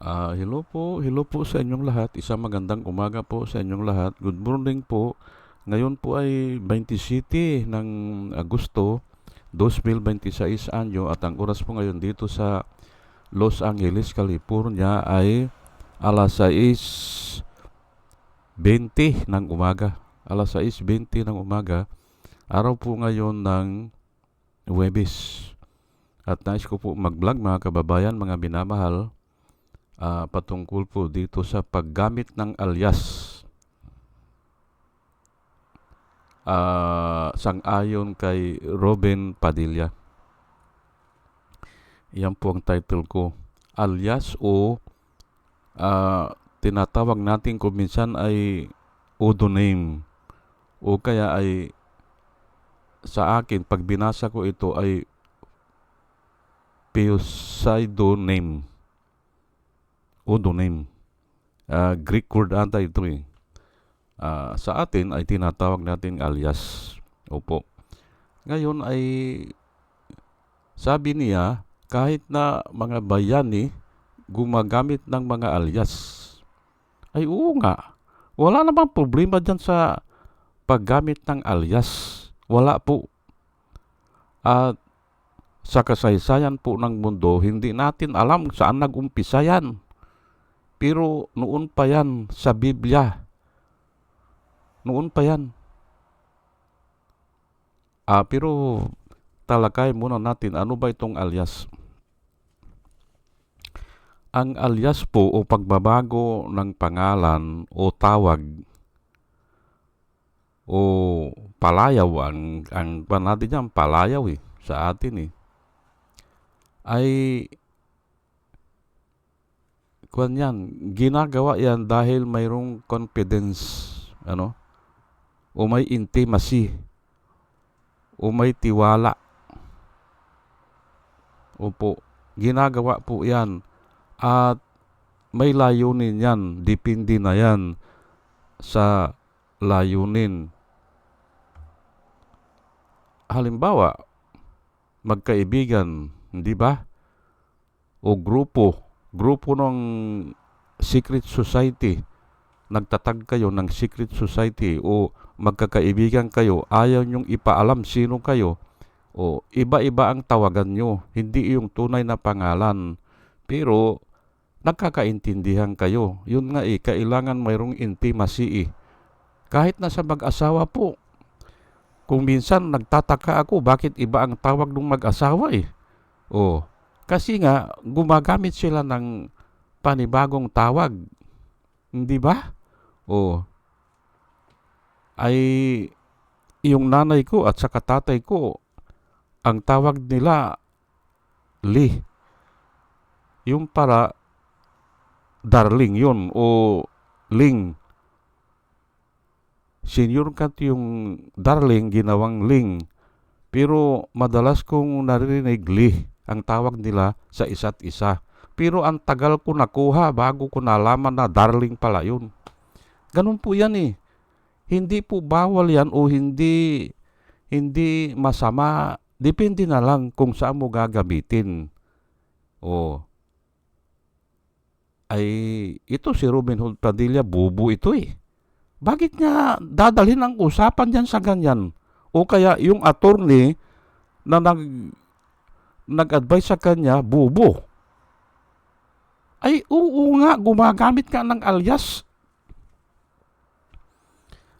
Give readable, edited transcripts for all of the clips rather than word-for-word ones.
Hello po sa inyong lahat. Isang magandang umaga po sa inyong lahat. Good morning po. Ngayon po ay 27 ng Agosto 2026 anyo at ang oras po ngayon dito sa Los Angeles, California ay alas 6:20 ng umaga. Alas 6:20 ng umaga. Araw po ngayon ng Huwebes. At nais ko po mag-vlog mga kababayan, mga binamahal, patungkol po dito sa paggamit ng alias. Sang-ayon kay Robin Padilla. Yan po ang title ko. Alias o tinatawag natin kung minsan ay pseudonym o kaya ay sa akin pag binasa ko ito ay pseudonym. Pseudonym. Greek word ata ito eh. Sa atin ay tinatawag natin alias. Opo. Ngayon ay sabi niya kahit na mga bayani gumagamit ng mga alias. Ay oo nga. Wala namang problema dyan sa paggamit ng alias. Wala po. At sa kasaysayan po ng mundo, hindi natin alam saan nag-umpisa yan. Pero noon pa yan sa Biblia. Noon pa yan. Pero talakay muna natin, ano ba itong alias? Ang alias po o pagbabago ng pangalan o tawag o palayaw, ang natin yan, palayaw sa atin ay ginagawa yan dahil mayroong confidence, o may intimacy, o may tiwala. Opo, ginagawa po yan at may layunin yan, depende na yan sa layunin. Halimbawa, magkaibigan, hindi ba? O grupo ng secret society, nagtatag kayo ng secret society o magkakaibigan kayo, ayaw nyong ipaalam sino kayo, o iba-iba ang tawagan nyo, hindi yung tunay na pangalan, pero nagkakaintindihan kayo. Yun nga kailangan mayroong intimacy Kahit na sa mag-asawa po, kung minsan nagtataka ako bakit iba ang tawag ng mag-asawa kasi nga gumagamit sila ng panibagong tawag. Hindi ba? Ay yung nanay ko at saka tatay ko, ang tawag nila Lee. Yung para darling yun o Ling. Senior kat yung darling, ginawang Ling. Pero madalas kong naririnig Lee ang tawag nila sa isa't isa. Pero ang tagal ko nakuha bago ko nalaman na darling pala yun. Ganun po yan Hindi po bawal yan o hindi masama. Depende na lang kung saan mo gagamitin. Ay ito si Robin Hood Padilla, bubo ito Bakit niya dadalhin ang usapan dyan sa ganyan? O kaya yung attorney na nag-advise sa kanya, bubo. Ay oo nga, gumagamit ka ng alias.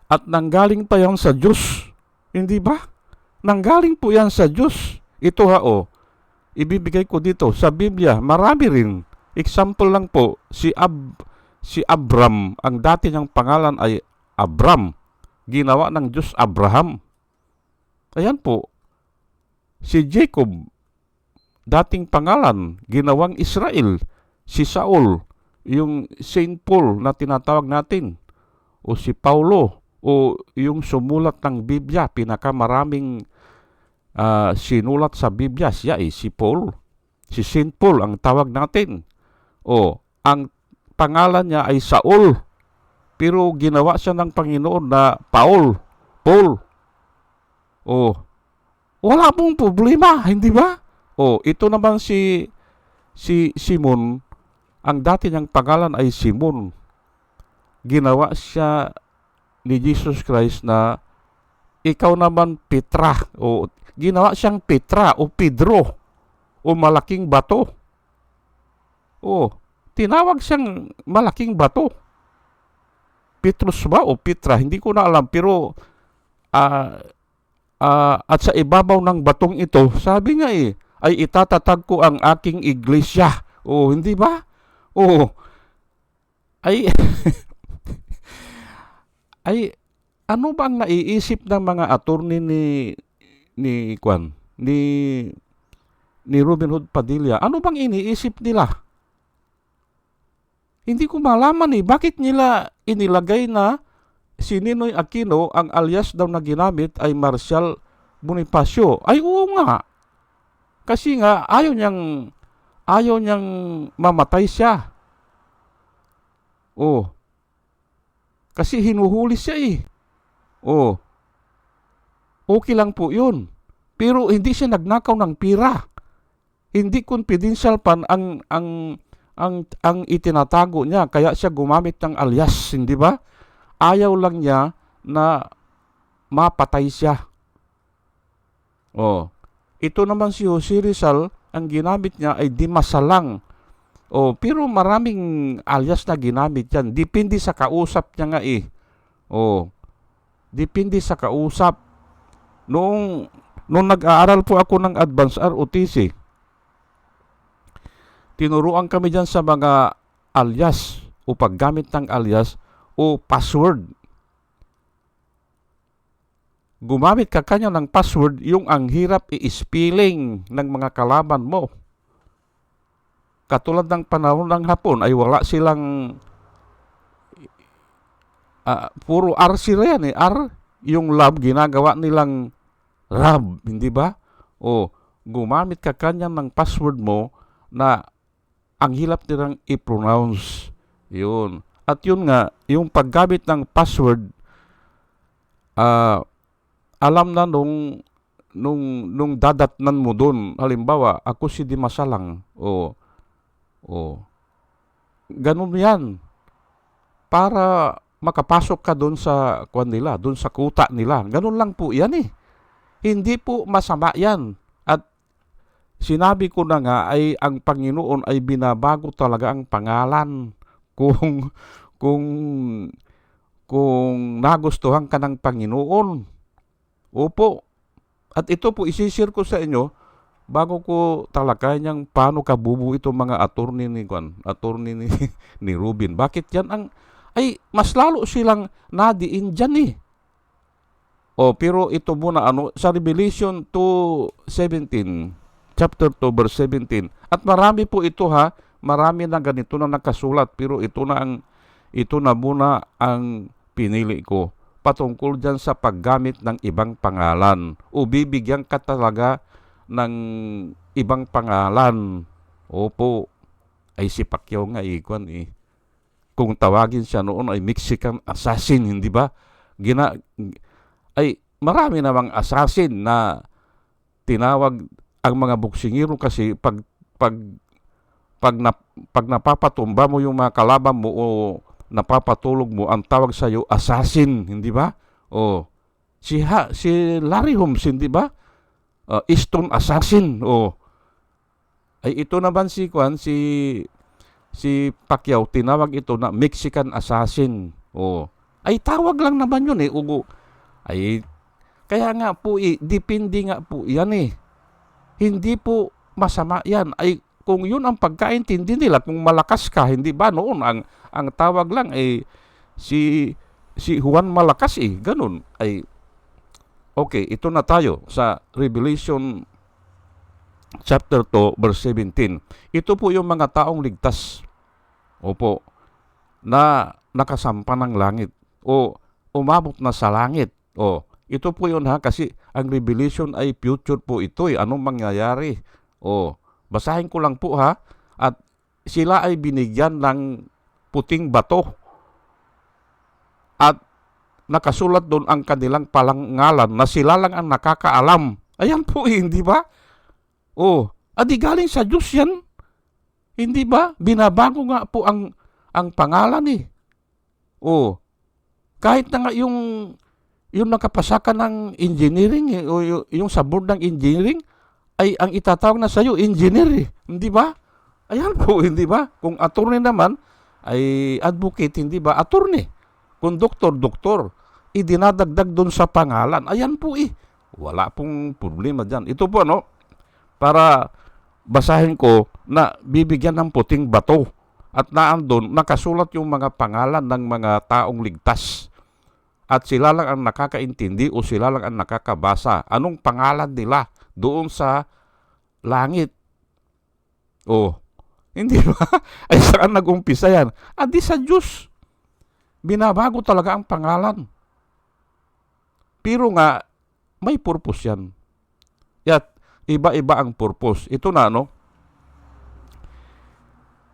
At nanggaling pa yan sa Diyos. Hindi ba? Nanggaling po yan sa Diyos. Ito ibibigay ko dito sa Biblia, marami rin. Example lang po, si Abram, ang dati niyang pangalan ay Abram. Ginawa ng Diyos Abraham. Ayan po. Si Jacob, dating pangalan, ginawang Israel. Si Saul, yung Saint Paul na tinatawag natin. O si Paulo, o yung sumulat ng Biblia, pinakamaraming sinulat sa Biblia, siya si Paul. Si Saint Paul ang tawag natin. Ang pangalan niya ay Saul. Pero ginawa siya ng Panginoon na Paul. Wala pong problema, hindi ba? Ito naman si Simon, ang dati niyang pangalan ay Simon. Ginawa siya ni Jesus Christ na ikaw naman Petra, o ginawa siyang Petra o Pedro o malaking bato. O tinawag siyang malaking bato. Petrus ba o Petra? Hindi ko na alam, pero at sa ibabaw ng batong ito, sabi nga ay itatatag ko ang aking iglesia. O hindi ba? O ay ay ano bang naiisip ng mga attorney ni Kwan, ni Robin Hood Padilla? Ano bang iniisip nila? Hindi ko malaman bakit nila inilagay na si Ninoy Aquino ang alias daw na ginamit ay Marcial Bonifacio. Ay oo nga. Kasi nga ayaw niyang mamatay siya. Oh. Kasi hinuhuli siya Oh. Okay lang po 'yun. Pero hindi siya nagnakaw ng pira. Hindi confidential pan ang itinatago niya, kaya siya gumamit ng alias, hindi ba? Ayaw lang niya na mapatay siya. Oh. Ito naman si Jose Rizal, ang ginamit niya ay Dimasalang. Oh, pero maraming alias na ginamit yan. Depende sa kausap niya nga Oh. Depende sa kausap. Noong nag-aaral po ako ng Advanced ROTC, tinuruan kami dyan sa mga alias o paggamit ng alias o password. Gumamit ka kanya ng password, yung ang hirap i-spelling ng mga kalaban mo. Katulad ng panahon ng Hapon ay wala silang puro R sila yan R. Yung lab, ginagawa nilang rab, hindi ba? O gumamit ka kanya ng password mo na ang hilap nilang i-pronounce. Yun. At yun nga, yung paggamit ng password, alam na nung dadatnan mo doon. Halimbawa, ako si Dimasalang. Ganun yan. Para makapasok ka doon sa kwan nila, doon sa kuta nila. Ganun lang po yan Hindi po masama yan. Sinabi ko na nga ay ang Panginoon ay binabago talaga ang pangalan kung nagustuhan ka ng Panginoon. Opo. At ito po isishare ko sa inyo bago ko talakay niyang paano kabubuo itong mga attorney ni Rubin. Bakit yan ay mas lalo silang nadiin dyan pero ito muna sa Revelation 2:17. Chapter 2, verse 17. At marami po ito marami na ganito na nakasulat, pero ito na muna ang pinili ko. Patungkol dyan sa paggamit ng ibang pangalan. O bibigyan ka talaga ng ibang pangalan. Opo, ay si Pacquiao nga Kung tawagin siya noon ay Mexican assassin, hindi ba? Ay marami namang assassin na tinawag ang mga boksingero kasi pag napapatumba mo yung mga kalaban mo o napapatulog mo, ang tawag sa iyo assassin, hindi ba? Si Larry Holmes, hindi ba? Stone assassin. Ay ito naman si Pacquiao, tinawag ito na Mexican assassin. Ay tawag lang naman yun Ay kaya nga po depende nga po yan Hindi po masama yan. Ay kung yun ang pagkaintindi nila, kung malakas ka, hindi ba noon ang tawag lang si Juan Malakas ganun. Ay okay, ito na tayo sa Revelation chapter 2 verse 17. Ito po yung mga taong ligtas. Opo. Na nakasampa ng langit o umabot na sa langit. Ito po yun kasi ang Revelation ay future po ito Anong mangyayari? Basahin ko lang po At sila ay binigyan ng puting bato. At nakasulat doon ang kanilang palangalan na sila lang ang nakakaalam. Ayan po hindi ba? Adi galing sa Diyos yan. Hindi ba? Binabago nga po ang pangalan eh. O, kahit na nga yung nakapasa ka ng engineering eh, o yung sa board ng engineering, ay ang itatawag na sa'yo, engineer eh. Hindi ba? Ayan po, hindi ba? Kung attorney naman, ay advocate, hindi ba? Attorney. Kung doktor, idinadagdag doon sa pangalan. Ayan po eh. Wala pong problema dyan. Ito po, no? Para basahin ko na bibigyan ng puting bato. At naandun, nakasulat yung mga pangalan ng mga taong ligtas. At sila lang ang nakakaintindi o sila lang ang nakakabasa. Anong pangalan nila doon sa langit? Oh, hindi ba? Ay saan nag-umpisa yan? Di sa Diyos. Binabago talaga ang pangalan. Pero nga, may purpose yan. At iba-iba ang purpose. Ito na, no?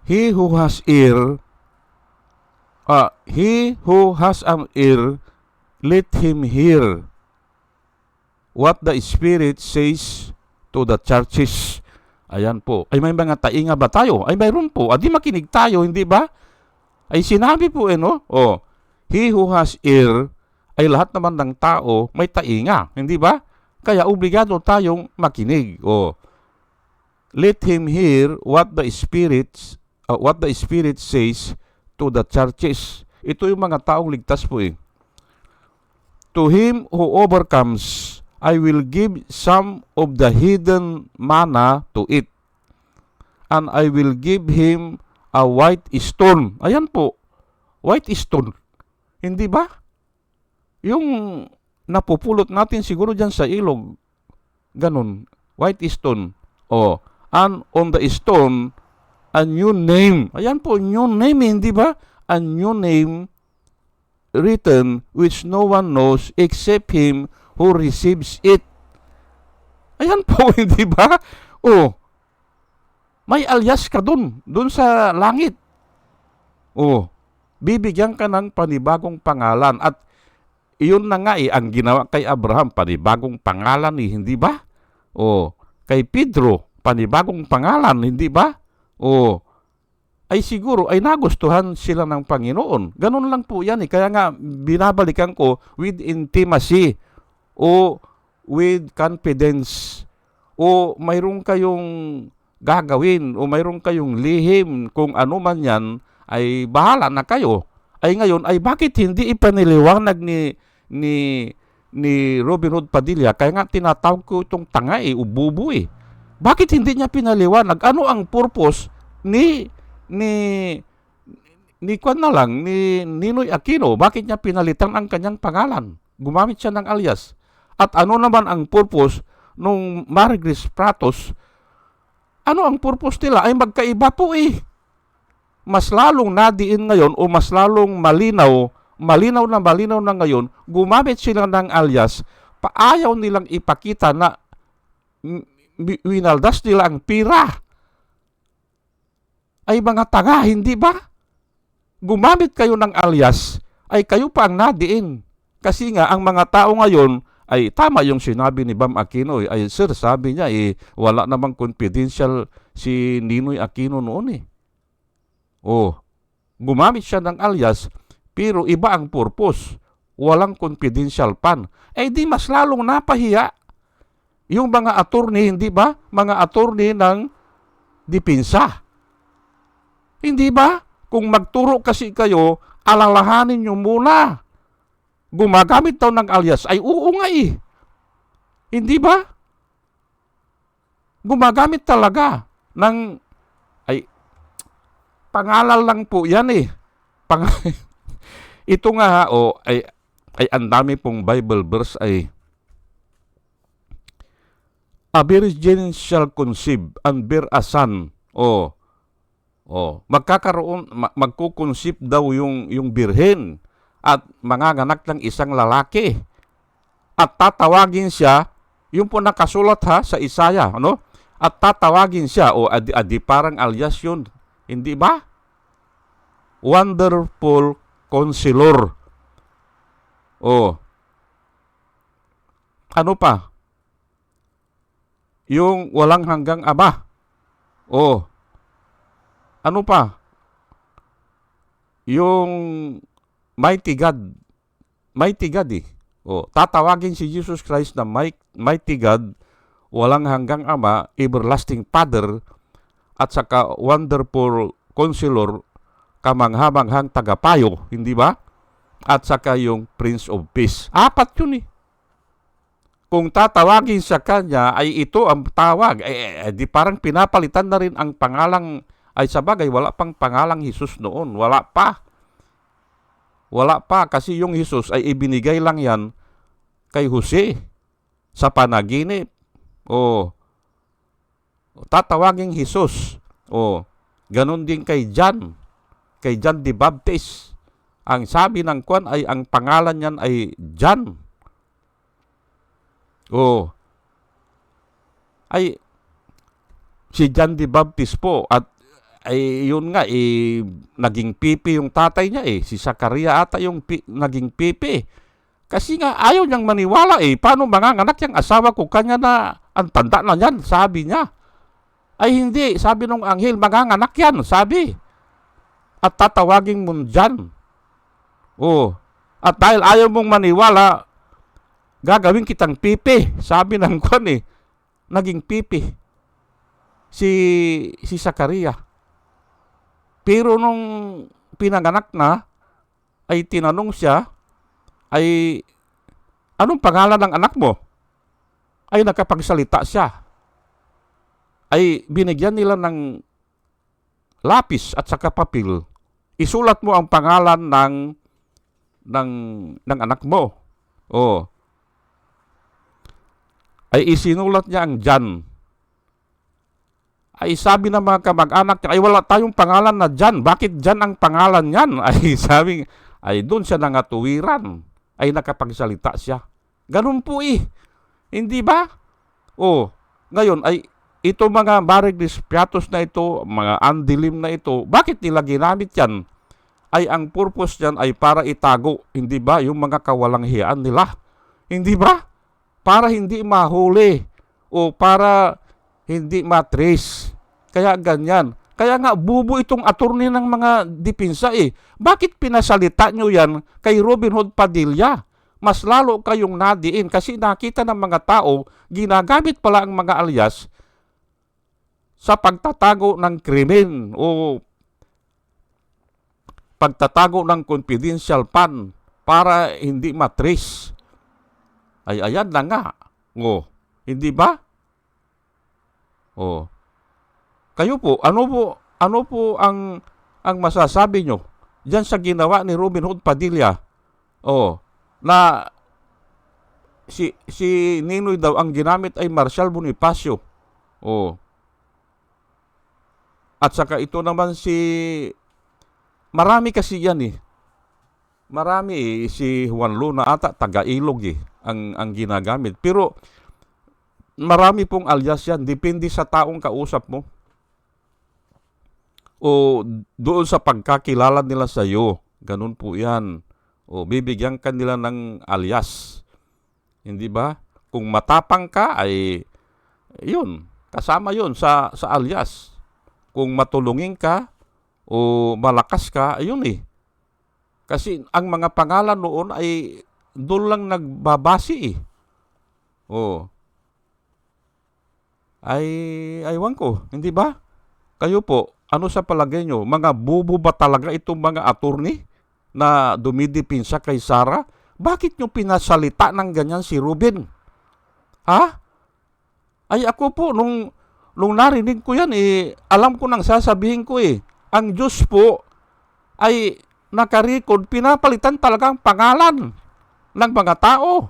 He who has an ear, let him hear what the Spirit says to the churches. Ayan po. Ay may mga tainga ba tayo? Ay mayroon po. Di makinig tayo, hindi ba? Ay sinabi po no? He who has ear, ay lahat naman ng tao may tainga, hindi ba? Kaya obligado tayong makinig. Let him hear what the Spirit says to the churches. Ito yung mga taong ligtas po eh. To him who overcomes, I will give some of the hidden manna to eat, and I will give him a white stone. Ayan po, white stone. Hindi ba? Yung napupulot natin siguro dyan sa ilog, ganun, white stone. And on the stone, a new name. Ayan po, new name, hindi ba? A new name written which no one knows except him who receives it. Ayan po, hindi ba? May alias ka dun sa langit. Bibigyan ka ng panibagong pangalan. At iyon na nga ang ginawa kay Abraham, panibagong pangalan hindi ba? Kay Pedro, panibagong pangalan, hindi ba? Ay siguro ay nagustuhan sila ng Panginoon. Ganun lang po yan eh. Kaya nga binabalikan ko with intimacy o with confidence o mayroon kayong gagawin o mayroon kayong lihim kung ano man yan ay bahala na kayo. Ay ngayon ay bakit hindi ipaniliwanag ni Robin Hood Padilla? Kaya nga tinatawag ko itong tanga o bubo eh. Bakit hindi niya pinaliwanag? Ano ang purpose ni Ninoy Aquino? Bakit niya pinalitan ang kanyang pangalan? Gumamit siya ng alias. At ano naman ang purpose nung Margris Pratos? Ano ang purpose nila? Ay magkaiba po eh. Mas lalong nadiin ngayon o mas lalong malinaw na ngayon, gumamit sila ng alias, paayaw nilang ipakita na winaldas nila ang pira. Ay mga tanga, hindi ba? Gumamit kayo ng alias, ay kayo pa ang nadiin. Kasi nga, ang mga tao ngayon, ay tama yung sinabi ni Bam Aquino. Ay sir, sabi niya, wala namang confidential si Ninoy Aquino noon eh. Gumamit siya ng alias, pero iba ang purpose. Walang confidential pan. Di mas lalong napahiya. Yung mga attorney, hindi ba? Mga attorney ng dipinsa. Hindi ba? Kung magturo kasi kayo, alalahanin nyo muna. Gumagamit daw ng alias. Ay oo nga eh. Hindi ba? Gumagamit talaga ng pangalan lang po yan eh. Ito nga ay ang dami pong Bible verse ay a virgin shall conceive and bear a son. Magkukonceive daw yung birhen at manganganak ng isang lalaki. At tatawagin siya, yung po nakasulat sa Isaiah, At tatawagin siya, adi parang alias yun. Hindi ba? Wonderful Counselor. Ano pa? Yung walang hanggang Ama. Ano pa? Yung Mighty God eh. Tatawagin si Jesus Christ na Mighty God, walang hanggang Ama, Everlasting Father, at saka Wonderful Counselor, kamangha-manghang tagapayo, hindi ba? At saka yung Prince of Peace. 4 yun eh. Kung tatawagin sa kanya ay ito ang tawag, di parang pinapalitan na rin ang pangalang, ay sabagay, wala pang pangalang Jesus noon. Wala pa. Kasi yung Jesus ay ibinigay lang yan kay Jose sa panaginip. Tatawagin Jesus. Ganon din kay John the Baptist. Ang sabi ng Kwan ay ang pangalan niyan ay John. Ay si John the Baptist po, at ay yun nga naging pipi yung tatay niya si Zakaria ata yung naging pipi. Kasi nga ayaw niyang maniwala paano manganganak yung asawa ko, kanya na ang tanda na yan, sabi niya. Ay hindi, sabi nung anghel, manganganak yan, sabi. At tatawagin mo dyan. At dahil ayaw mong maniwala, gagawin kitang pipi, sabi ng Kwan naging pipi si Zakaria. Pero nung pinanganak na, ay tinanong siya, ay anong pangalan ng anak mo? Ay nakapagsalita siya. Ay binigyan nila ng lapis at saka papel. Isulat mo ang pangalan ng anak mo. Ay isinulat niya ang John. Ay sabi ng mga kamag-anak niya, ay wala tayong pangalan na John. Bakit John ang pangalan niyan? Ay sabi, ay doon siya nangatuwiran. Ay nakapagsalita siya. Ganun po Hindi ba? Ngayon ay ito mga Bariglis Piatos na ito, mga andilim na ito, bakit nila ginamit yan? Ay ang purpose niyan ay para itago, hindi ba, yung mga kawalanghiyaan nila. Hindi ba? Para hindi mahuli o para hindi matrace. Kaya ganyan. Kaya nga, bubo itong attorney ng mga dipinsa Bakit pinasalita nyo yan kay Robin Hood Padilla? Mas lalo kayong nadiin kasi nakita ng mga tao, ginagamit pala ang mga alias sa pagtatago ng krimen o pagtatago ng confidential fund para hindi matrace. Ay ayan na nga. Hindi ba? Kayo po, ano po ang masasabi nyo diyan sa ginawa ni Robin Hood Padilla? Na si Ninoy daw ang ginamit ay Marcial Bonifacio. At saka ito naman marami kasi yan Marami si Juan Luna ata taga-Ilog ang ginagamit. Pero marami pong alias yan. Depende sa taong kausap mo. Doon sa pagkakilala nila sa iyo. Ganun po yan. Bibigyan ka nila ng alias. Hindi ba? Kung matapang ka ay yun. Kasama yun sa alias. Kung matulungin ka o malakas ka, ayun Kasi ang mga pangalan noon ay doon lang nagbabasi Ay, aywan ko, hindi ba? Kayo po, ano sa palagay nyo? Mga bubo ba talaga itong mga attorney na dumidipinsa kay Sarah? Bakit nyo pinasalita ng ganyan si Ruben? Ha? Ay ako po, nung narinig ko yan, alam ko nang sasabihin ko ang Diyos po ay nakarecord, pinapalitan talaga ang pangalan ng mga tao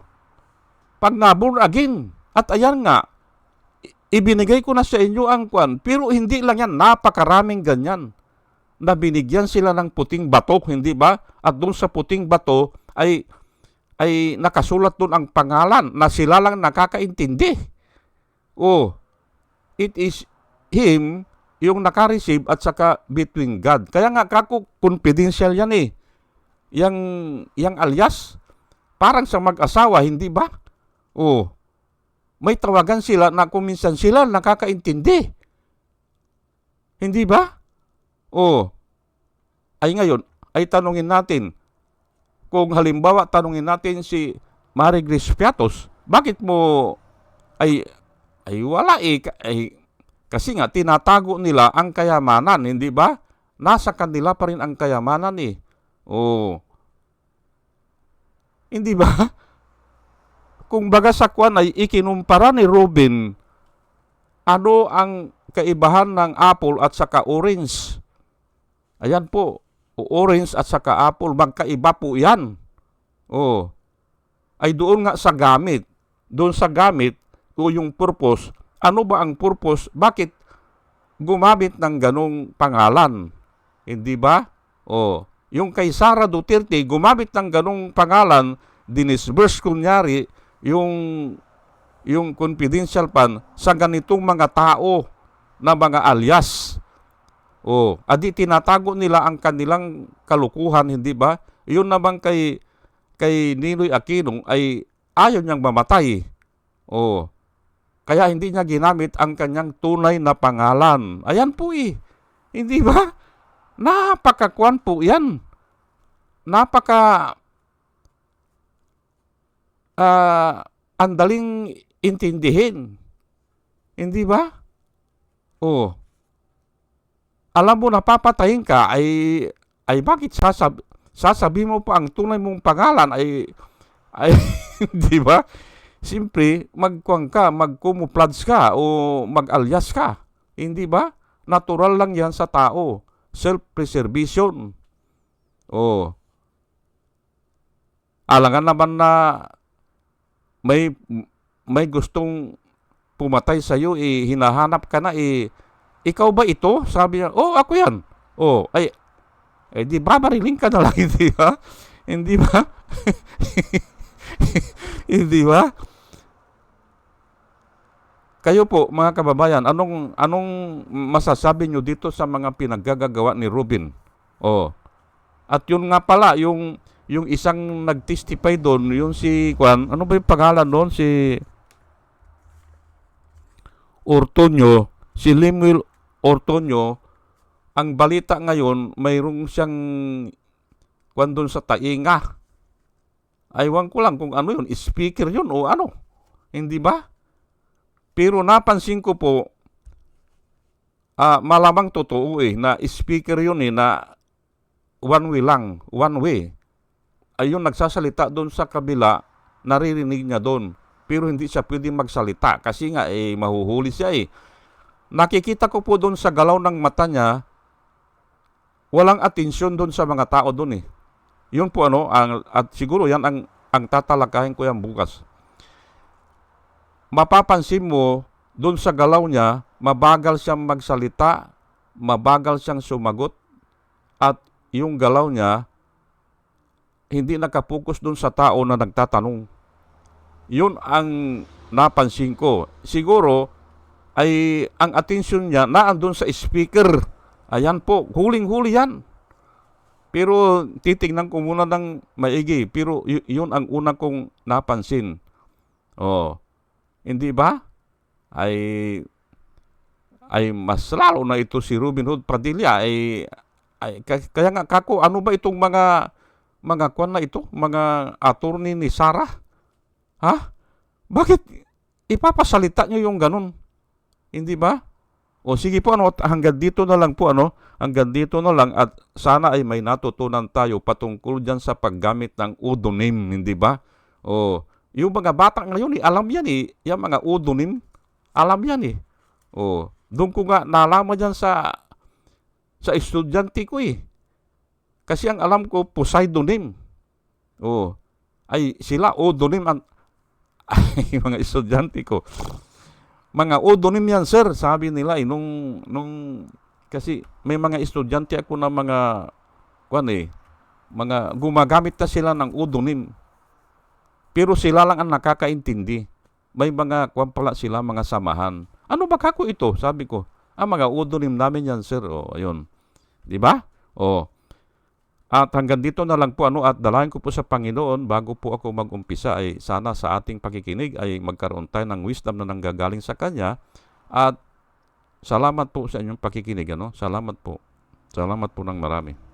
pag na-born again. At ayan nga, ibinigay ko na sa inyo ang Kwan, pero hindi lang yan, napakaraming ganyan na binigyan sila ng puting bato, hindi ba? At doon sa puting bato ay nakasulat doon ang pangalan na sila lang nakakaintindi. It is him yung naka-receive at saka between God. Kaya nga kako confidential yan Yang alias parang sa mag-asawa, hindi ba? May tawagan sila na kung minsan sila nakakaintindi. Hindi ba? O, ay ngayon, ay tanungin natin, kung halimbawa tanungin natin si Mary Grace Piatos, bakit mo ay wala kasi nga tinatago nila ang kayamanan, hindi ba? Nasa kanila pa rin ang kayamanan eh. O, hindi ba? Kung baga sa kwan ay ikinumpara ni Robin, ano ang kaibahan ng apple at saka orange? Ayan po, orange at saka apple, magkaiba po yan. O, ay doon nga sa gamit. Doon sa gamit, o yung purpose, ano ba ang purpose? Bakit gumamit ng ganong pangalan? Hindi ba? O, yung kay Sara Duterte, gumamit ng ganong pangalan, dinisburse kunyari, yung confidential fund sa ganitong mga tao na mga alias. O, adi tinatago nila ang kanilang kalukuhan, hindi ba? Yun naman kay Ninoy Aquino ay ayaw niyang mamatay. O, kaya hindi niya ginamit ang kanyang tunay na pangalan. Ayan po eh. Hindi ba? Napakakwan po yan. Andaling intindihin. Hindi ba? O, alam mo napapatayin ka ay bakit sasabi mo pa ang tunay mong pangalan ay di ba? Siyempre, magkuwang ka, magkumuplods ka o mag-alias ka. Hindi ba? Natural lang yan sa tao. Self-preservation. O, alangan naman na may gustong pumatay sa iyo, hinahanap ka na, ikaw ba ito? Sabi niya, ako yan. Di ba mariling ka na lang, hindi ba? Hindi ba? Hindi ba? Kayo po, mga kababayan, anong masasabi nyo dito sa mga pinaggagawa ni Robin? At yun nga pala, yung isang nag-testify doon, yung si Juan, ano ba yung pangalan doon? Si Ortonio, si Lemuel Ortonio. Ang balita ngayon, mayroong siyang Juan doon sa tainga. Aywan ko lang kung ano yun, speaker yun o ano. Hindi ba? Pero napansin ko po, malamang totoo na speaker yun na one way lang, one way. Ayun, nagsasalita doon sa kabila, naririnig niya doon. Pero hindi siya pwedeng magsalita kasi nga mahuhuli siya Nakikita ko po doon sa galaw ng mata niya, walang atensyon doon sa mga tao doon Yun po at siguro yan ang tatalakayin ko yan bukas. Mapapansin mo, doon sa galaw niya, mabagal siyang magsalita, mabagal siyang sumagot, at yung galaw niya, hindi nakapokus doon sa tao na nagtatanong. Yun ang napansin ko. Siguro, ay ang atensyon niya naandun sa speaker. Ayan po, huling-huli yan. Pero titingnan ko muna ng maigi. Pero yun ang una kong napansin. Hindi ba? Ay mas lalo na ito si Robin Hood Padilla kaya nga kako, ano ba itong mga kwan na ito, mga attorney ni Sara? Ha? Bakit ipapasalita nyo yung ganun? Hindi ba? Sige po, hanggang dito na lang po, hanggang dito na lang, at sana ay may natutunan tayo patungkol dyan sa paggamit ng pseudonym, hindi ba? Yung mga bata ngayon, alam yan yung mga pseudonym, alam yan doon ko nga nalaman dyan sa estudyante ko Kasi ang alam ko, pseudonym. Ay sila, pseudonym, ay mga estudyante ko. Mga pseudonym yan, sir, sabi nila nung kasi may mga estudyante ako na mga gumagamit na sila ng pseudonym. Pero sila lang ang nakakaintindi. May mga pala sila, mga samahan. Ano ba kako ito? Sabi ko, mga pseudonym namin yan, sir. Ayun. Di ba? At hanggang dito na lang po at dalayan ko po sa Panginoon bago po ako mag-umpisa ay sana sa ating pakikinig ay magkaroon tayo ng wisdom na nanggagaling sa Kanya. At salamat po sa inyong pakikinig. Salamat po. Salamat po ng marami.